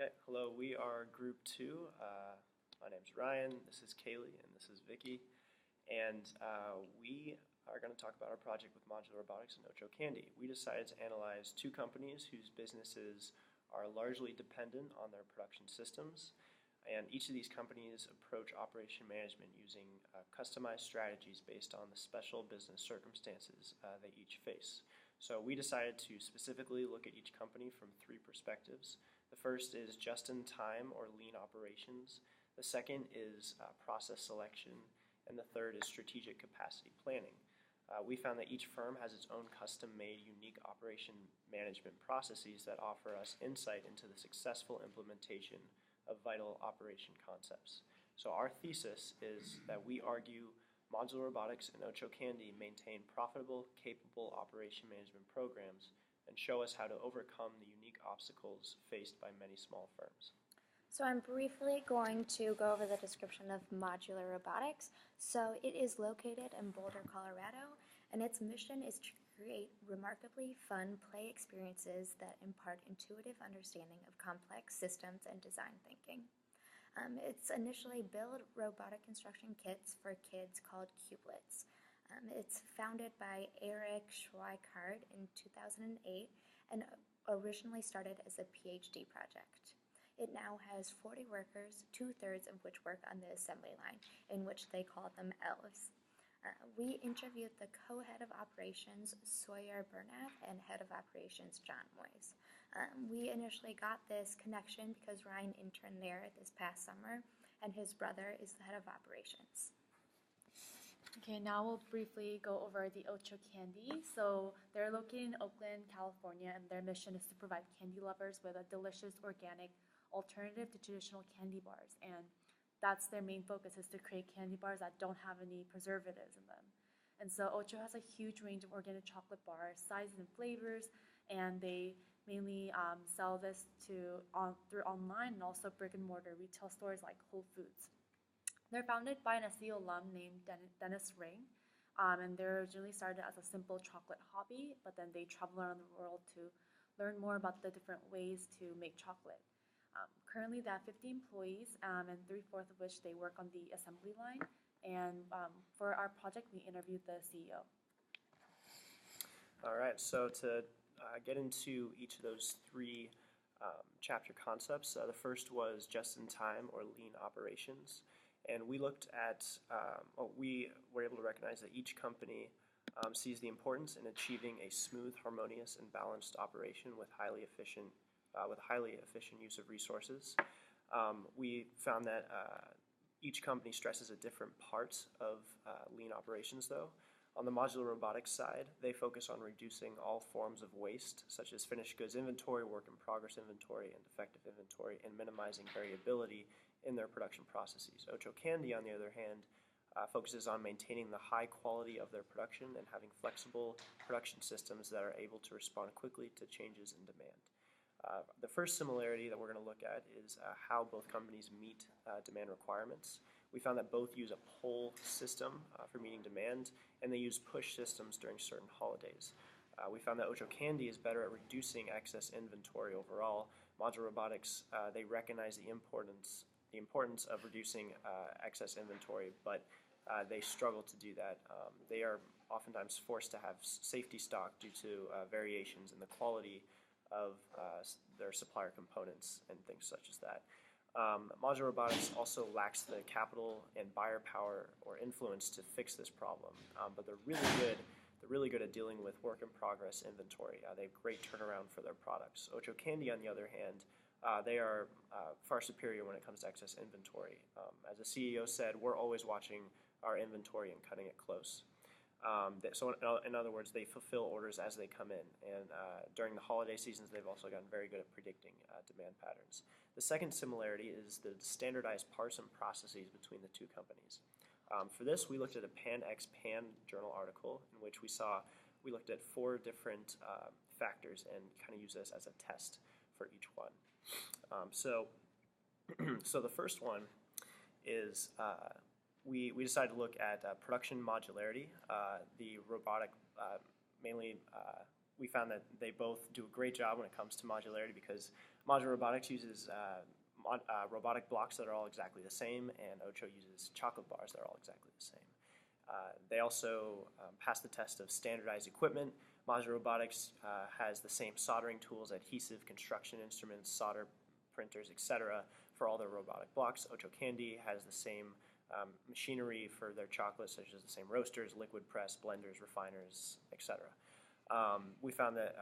Okay, hello, we are group 2. My name's Ryan, this is Kaylee, and this is Vicky. And we are going to talk about our project with Modular Robotics and Ocho Candy. We decided to analyze 2 companies whose businesses are largely dependent on their production systems. And each of these companies approach operation management using customized strategies based on the special business circumstances they each face. So we decided to specifically look at each company from 3 perspectives. The first is just-in-time or lean operations. The second is process selection. And the third is strategic capacity planning. We found that each firm has its own custom-made, unique operation management processes that offer us insight into the successful implementation of vital operation concepts. So our thesis is that we argue Modular Robotics and Ocho Candy maintain profitable, capable operation management programs and show us how to overcome the unique obstacles faced by many small firms. So I'm briefly going to go over the description of Modular Robotics. So it is located in Boulder, Colorado, and its mission is to create remarkably fun play experiences that impart intuitive understanding of complex systems and design thinking. It's initially built robotic instruction kits for kids called Cublets. It's founded by Eric Schweikart in 2008 and originally started as a PhD project. It now has 40 workers, 2/3 of which work on the assembly line, in which they call them elves. We interviewed the co-head of operations, Sawyer Bernath, and head of operations, John Moyes. We initially got this connection because Ryan interned there this past summer, and his brother is the head of operations. Okay, now we'll briefly go over the Ocho Candy. So they're located in Oakland, California, and their mission is to provide candy lovers with a delicious organic alternative to traditional candy bars. And that's their main focus, is to create candy bars that don't have any preservatives in them. And so Ocho has a huge range of organic chocolate bars, sizes and flavors, and they mainly sell this through online and also brick and mortar retail stores like Whole Foods. They're founded by an SEO alum named Dennis Ring, and they originally started as a simple chocolate hobby, but then they travel around the world to learn more about the different ways to make chocolate. Currently, they have 50 employees, and 3/4 of which they work on the assembly line. And for our project, we interviewed the CEO. All right, so to get into each of those 3 chapter concepts, the first was just-in-time or lean operations. And we looked at, we were able to recognize that each company sees the importance in achieving a smooth, harmonious, and balanced operation with highly efficient use of resources. We found that each company stresses a different part of lean operations, though. On the modular robotics side, they focus on reducing all forms of waste, such as finished goods inventory, work in progress inventory, and defective inventory, and minimizing variability in their production processes. Ocho Candy, on the other hand, focuses on maintaining the high quality of their production and having flexible production systems that are able to respond quickly to changes in demand. The first similarity that we're going to look at is how both companies meet demand requirements. We found that both use a pull system for meeting demand, and they use push systems during certain holidays. We found that Ocho Candy is better at reducing excess inventory overall. Modular Robotics, they recognize the importance of reducing excess inventory, but they struggle to do that. They are oftentimes forced to have safety stock due to variations in the quality of their supplier components and things such as that. Modular Robotics also lacks the capital and buyer power or influence to fix this problem, but they're really good at dealing with work in progress inventory. They have great turnaround for their products. Ocho Candy, on the other hand, they are far superior when it comes to excess inventory. As the CEO said, we're always watching our inventory and cutting it close. So in other words, they fulfill orders as they come in, and during the holiday seasons, they've also gotten very good at predicting demand patterns. The second similarity is the standardized parts and processes between the 2 companies. For this, we looked at a Pan X Pan journal article in which we looked at 4 different factors and kind of used this as a test for each one. So the first one is we decided to look at production modularity. The robotic mainly we found that they both do a great job when it comes to modularity because modular robotics uses robotic blocks that are all exactly the same, and Ocho uses chocolate bars that are all exactly the same. They also pass the test of standardized equipment. Modular robotics has the same soldering tools, adhesive, construction instruments, solder printers, etc. for all their robotic blocks. Ocho Candy has the same machinery for their chocolates, such as the same roasters, liquid press, blenders, refiners, etc. We found that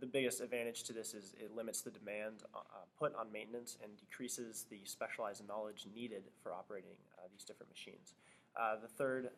the biggest advantage to this is it limits the demand put on maintenance and decreases the specialized knowledge needed for operating these different machines. The third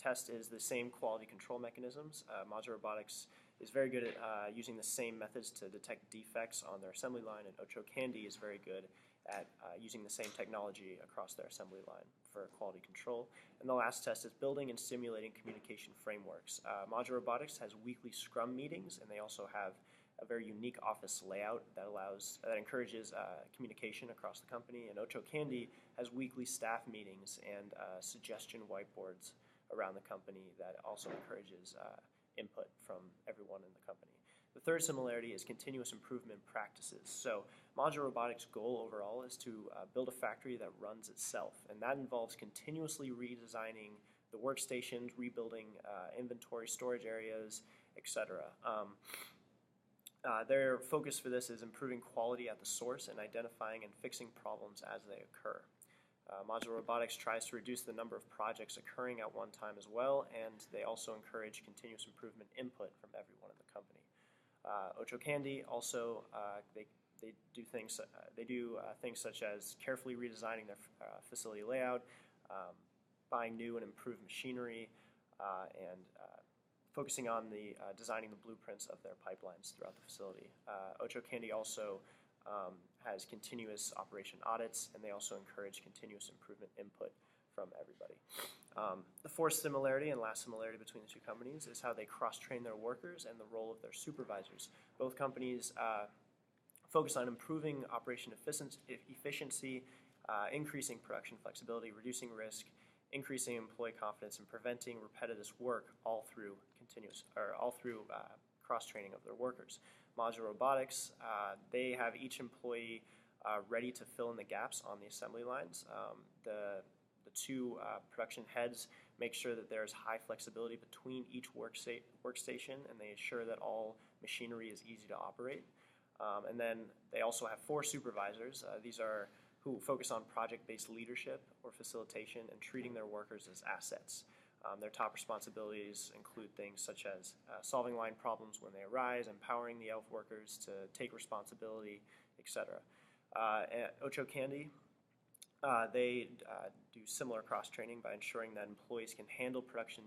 test is the same quality control mechanisms. Modular Robotics is very good at using the same methods to detect defects on their assembly line, and Ocho Candy is very good at using the same technology across their assembly line for quality control. And the last test is building and simulating communication frameworks. Modular Robotics has weekly Scrum meetings, and they also have a very unique office layout that encourages communication across the company. And Ocho Candy has weekly staff meetings and suggestion whiteboards around the company that also encourages input from everyone in the company. The third similarity is continuous improvement practices. So modular robotics' goal overall is to build a factory that runs itself, and that involves continuously redesigning the workstations, rebuilding inventory storage areas, etc. Their focus for this is improving quality at the source and identifying and fixing problems as they occur. Modular Robotics tries to reduce the number of projects occurring at one time as well, and they also encourage continuous improvement input from everyone in the company. Ocho Candy also they do things such as carefully redesigning their facility layout, buying new and improved machinery, and focusing on designing the blueprints of their pipelines throughout the facility. Ocho Candy also has continuous operation audits, and they also encourage continuous improvement input from everybody. The fourth similarity and last similarity between the two companies is how they cross-train their workers and the role of their supervisors. Both companies focus on improving operation efficiency, increasing production flexibility, reducing risk, increasing employee confidence, and preventing repetitive work all through cross-training of their workers. Modular Robotics, they have each employee ready to fill in the gaps on the assembly lines. The two production heads make sure that there's high flexibility between each workstation, and they ensure that all machinery is easy to operate. And then they also have 4 supervisors. These are who focus on project-based leadership or facilitation and treating their workers as assets. Their top responsibilities include things such as solving line problems when they arise, empowering the ELF workers to take responsibility, etc. At Ocho Candy, they do similar cross-training by ensuring that employees can handle production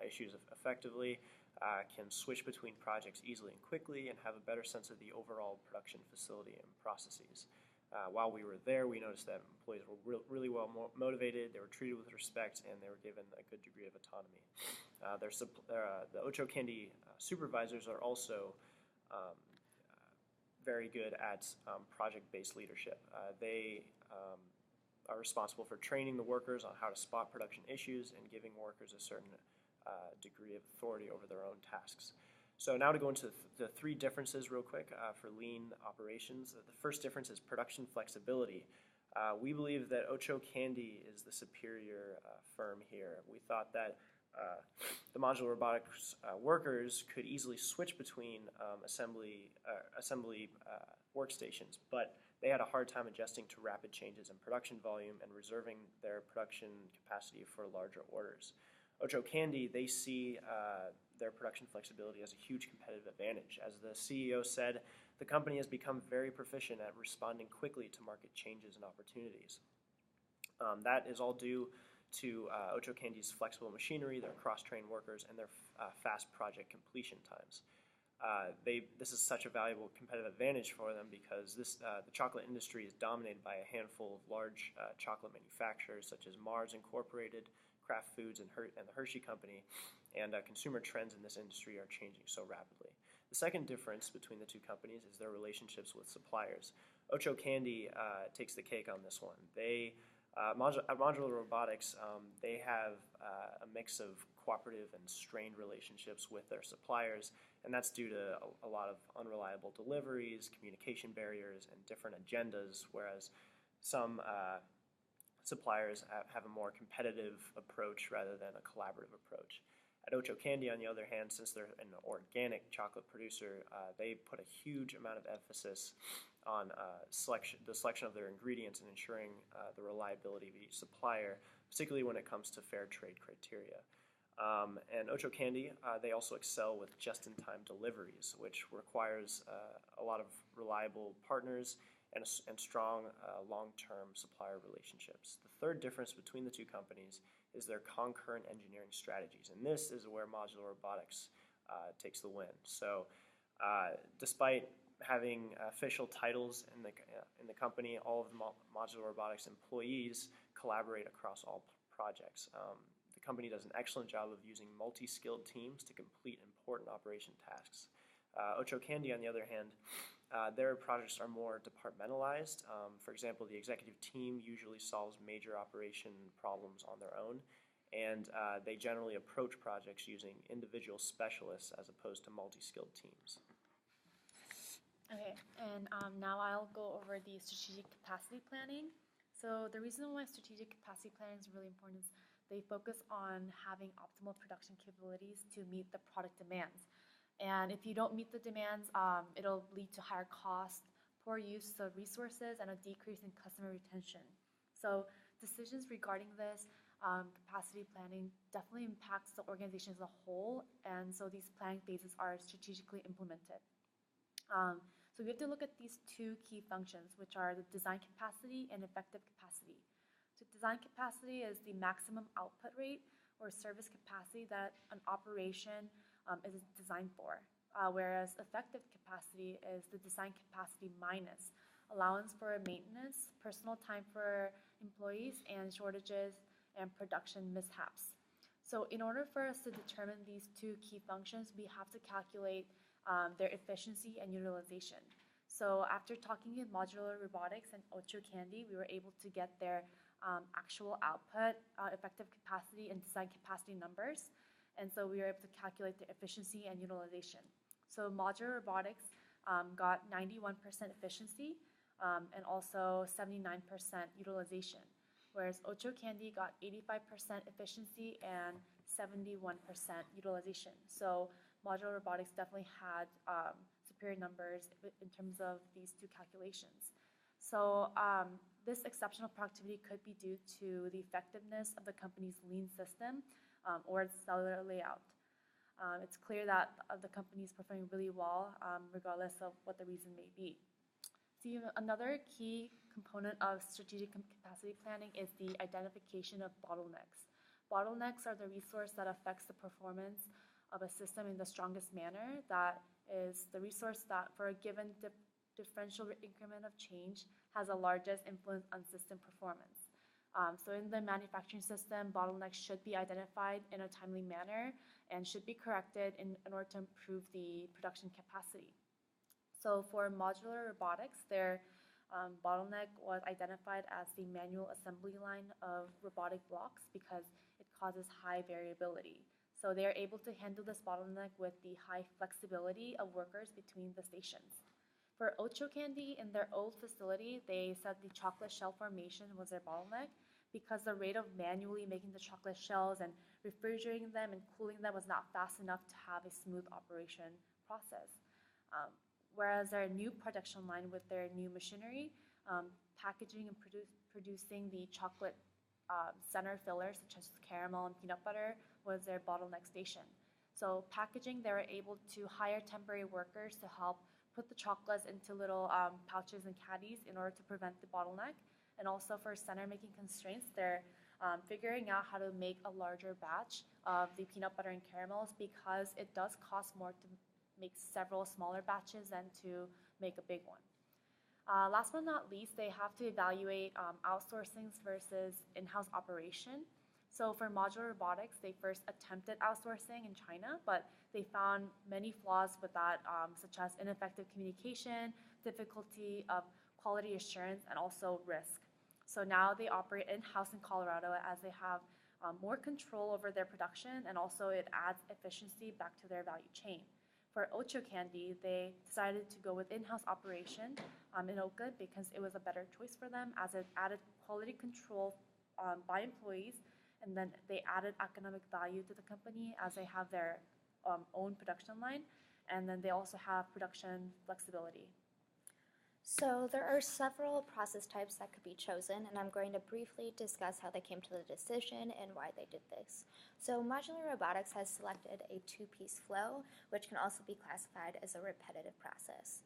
issues effectively, can switch between projects easily and quickly, and have a better sense of the overall production facility and processes. While we were there, we noticed that employees were really well motivated, they were treated with respect, and they were given a good degree of autonomy. The Ocho Candy supervisors are also very good at project-based leadership. They are responsible for training the workers on how to spot production issues and giving workers a certain degree of authority over their own tasks. So now to go into the 3 differences real quick for lean operations. The first difference is production flexibility. We believe that Ocho Candy is the superior firm here. We thought that the modular robotics workers could easily switch between assembly workstations, but they had a hard time adjusting to rapid changes in production volume and reserving their production capacity for larger orders. Ocho Candy, they see their production flexibility as a huge competitive advantage. As the CEO said, the company has become very proficient at responding quickly to market changes and opportunities. That is all due to Ocho Candy's flexible machinery, their cross-trained workers, and their fast project completion times. This is such a valuable competitive advantage for them because the chocolate industry is dominated by a handful of large chocolate manufacturers such as Mars Incorporated, Kraft Foods, and the Hershey Company, and consumer trends in this industry are changing so rapidly. The second difference between the two companies is their relationships with suppliers. Ocho Candy takes the cake on this one. They Modular robotics, they have a mix of cooperative and strained relationships with their suppliers, and that's due to a lot of unreliable deliveries, communication barriers, and different agendas, whereas some suppliers have a more competitive approach rather than a collaborative approach. At Ocho Candy, on the other hand, since they're an organic chocolate producer, they put a huge amount of emphasis on the selection of their ingredients and ensuring the reliability of each supplier, particularly when it comes to fair trade criteria. And Ocho Candy, they also excel with just-in-time deliveries, which requires a lot of reliable partners and strong long-term supplier relationships. The third difference between the two companies is their concurrent engineering strategies, and this is where modular robotics takes the win. So, despite having official titles in the company, all of the modular robotics employees collaborate across all projects. The company does an excellent job of using multi-skilled teams to complete important operation tasks. Ocho Candy, on the other hand, their projects are more departmentalized. For example, the executive team usually solves major operation problems on their own, and they generally approach projects using individual specialists as opposed to multi-skilled teams. Okay, and now I'll go over the strategic capacity planning. So the reason why strategic capacity planning is really important is they focus on having optimal production capabilities to meet the product demands. And if you don't meet the demands, it'll lead to higher cost, poor use of resources, and a decrease in customer retention. So decisions regarding this capacity planning definitely impacts the organization as a whole, and so these planning phases are strategically implemented. So we have to look at these two key functions, which are the design capacity and effective capacity. So design capacity is the maximum output rate or service capacity that an operation is designed for, whereas effective capacity is the design capacity minus allowance for maintenance, personal time for employees, and shortages and production mishaps. So in order for us to determine these two key functions, we have to calculate their efficiency and utilization. So after talking with Modular Robotics and Ocho Candy, we were able to get their actual output, effective capacity, and design capacity numbers. And so we were able to calculate the efficiency and utilization. So Modular Robotics got 91% efficiency and also 79% utilization, whereas Ocho Candy got 85% efficiency and 71% utilization. So Modular Robotics definitely had superior numbers in terms of these two calculations. So this exceptional productivity could be due to the effectiveness of the company's lean system or its cellular layout. It's clear that the company is performing really well regardless of what the reason may be. So another key component of strategic capacity planning is the identification of bottlenecks. Bottlenecks are the resource that affects the performance of a system in the strongest manner. That is the resource that for a given differential increment of change has the largest influence on system performance. So in the manufacturing system, bottlenecks should be identified in a timely manner and should be corrected in order to improve the production capacity. So for modular robotics, their bottleneck was identified as the manual assembly line of robotic blocks because it causes high variability. So they are able to handle this bottleneck with the high flexibility of workers between the stations. For Ocho Candy, in their old facility, they said the chocolate shell formation was their bottleneck because the rate of manually making the chocolate shells and refrigerating them and cooling them was not fast enough to have a smooth operation process. Whereas their new production line with their new machinery, packaging and producing the chocolate center fillers such as caramel and peanut butter was their bottleneck station. So packaging, they were able to hire temporary workers to help put the chocolates into little pouches and caddies in order to prevent the bottleneck. And also for center making constraints, they're figuring out how to make a larger batch of the peanut butter and caramels because it does cost more to make several smaller batches than to make a big one. Last but not least, they have to evaluate outsourcing versus in-house operation. So for modular robotics, they first attempted outsourcing in China, but they found many flaws with that, such as ineffective communication, difficulty of quality assurance, and also risk. So now they operate in-house in Colorado as they have more control over their production, and also it adds efficiency back to their value chain. For Ocho Candy, they decided to go with in-house operation in Oakland because it was a better choice for them, as it added quality control by employees, and then they added economic value to the company as they have their own production line, and then they also have production flexibility. So there are several process types that could be chosen, and I'm going to briefly discuss how they came to the decision and why they did this. So Modular Robotics has selected a two-piece flow, which can also be classified as a repetitive process.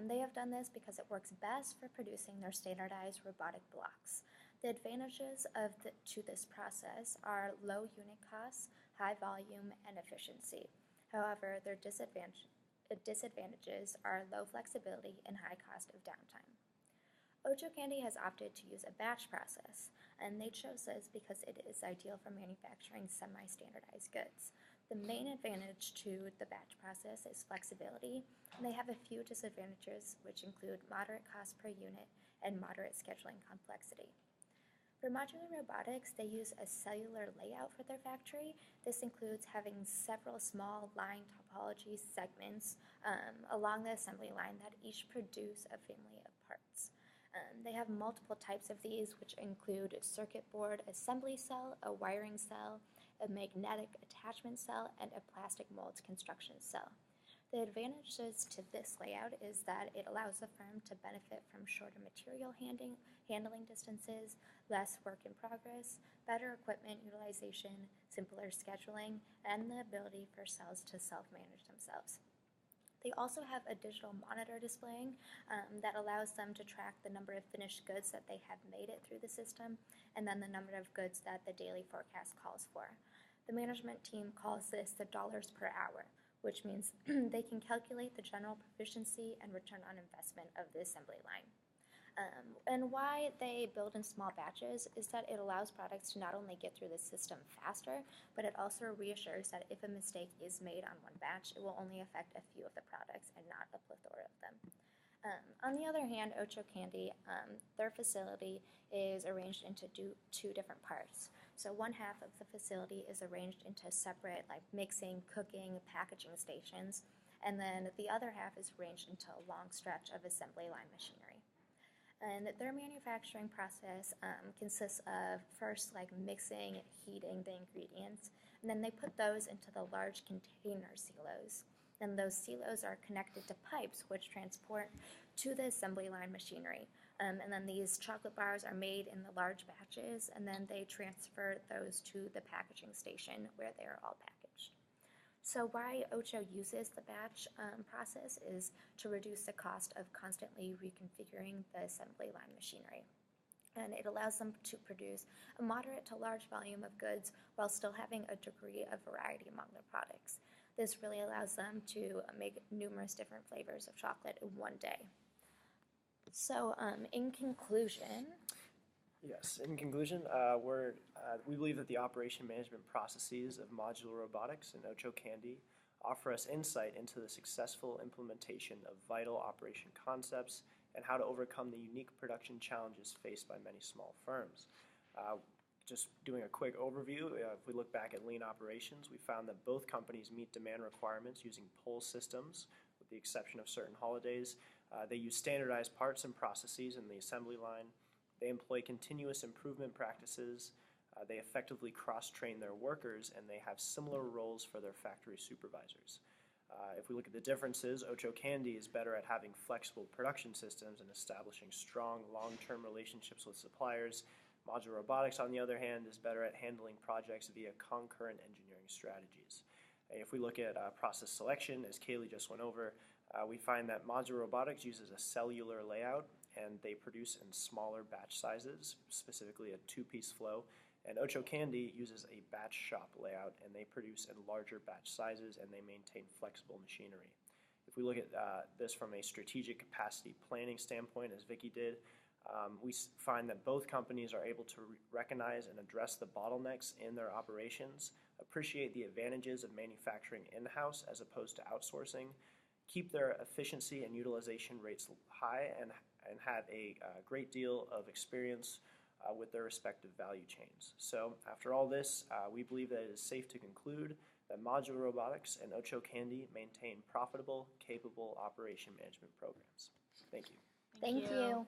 They have done this because it works best for producing their standardized robotic blocks. The advantages to this process are low unit costs, high volume, and efficiency. However, their disadvantages are low flexibility and high cost of downtime. Ocho Candy has opted to use a batch process, and they chose this because it is ideal for manufacturing semi-standardized goods. The main advantage to the batch process is flexibility, and they have a few disadvantages, which include moderate cost per unit and moderate scheduling complexity. For Modular Robotics, they use a cellular layout for their factory. This includes having several small line topology segments along the assembly line that each produce a family of parts. They have multiple types of these, which include a circuit board assembly cell, a wiring cell, a magnetic attachment cell, and a plastic molds construction cell. The advantages to this layout is that it allows the firm to benefit from shorter material handling distances, less work in progress, better equipment utilization, simpler scheduling, and the ability for cells to self-manage themselves. They also have a digital monitor displaying that allows them to track the number of finished goods that they have made it through the system, and then the number of goods that the daily forecast calls for. The management team calls this the dollars per hour, which means they can calculate the general proficiency and return on investment of the assembly line. And why they build in small batches is that it allows products to not only get through the system faster, but it also reassures that if a mistake is made on one batch, it will only affect a few of the products and not a plethora of them. On the other hand, Ocho Candy, their facility is arranged into two different parts. So one half of the facility is arranged into separate mixing, cooking, packaging stations, and then the other half is arranged into a long stretch of assembly line machinery. And their manufacturing process consists of first mixing, heating the ingredients, and then they put those into the large container silos. And those silos are connected to pipes which transport to the assembly line machinery. And then these chocolate bars are made in the large batches, and then they transfer those to the packaging station where they are all packaged. So why Ocho uses the batch process is to reduce the cost of constantly reconfiguring the assembly line machinery. And it allows them to produce a moderate to large volume of goods while still having a degree of variety among their products. This really allows them to make numerous different flavors of chocolate in one day. So in conclusion, Yes, in conclusion, we believe that the operation management processes of Modular Robotics and Ocho Candy offer us insight into the successful implementation of vital operation concepts and how to overcome the unique production challenges faced by many small firms. Just doing a quick overview, if we look back at lean operations, we found that both companies meet demand requirements using pull systems, with the exception of certain holidays. They use standardized parts and processes in the assembly line. They employ continuous improvement practices. They effectively cross-train their workers, and they have similar roles for their factory supervisors. If we look at the differences, Ocho Candy is better at having flexible production systems and establishing strong long-term relationships with suppliers. Modular Robotics, on the other hand, is better at handling projects via concurrent engineering strategies. If we look at process selection, as Kaylee just went over, we find that Modular Robotics uses a cellular layout, and they produce in smaller batch sizes, specifically a two-piece flow. And Ocho Candy uses a batch shop layout, and they produce in larger batch sizes, and they maintain flexible machinery. If we look at this from a strategic capacity planning standpoint, as Vicky did, we find that both companies are able to recognize and address the bottlenecks in their operations, appreciate the advantages of manufacturing in-house as opposed to outsourcing, keep their efficiency and utilization rates high, and have a great deal of experience with their respective value chains. So after all this, we believe that it is safe to conclude that Modular Robotics and Ocho Candy maintain profitable, capable operation management programs. Thank you. Thank you.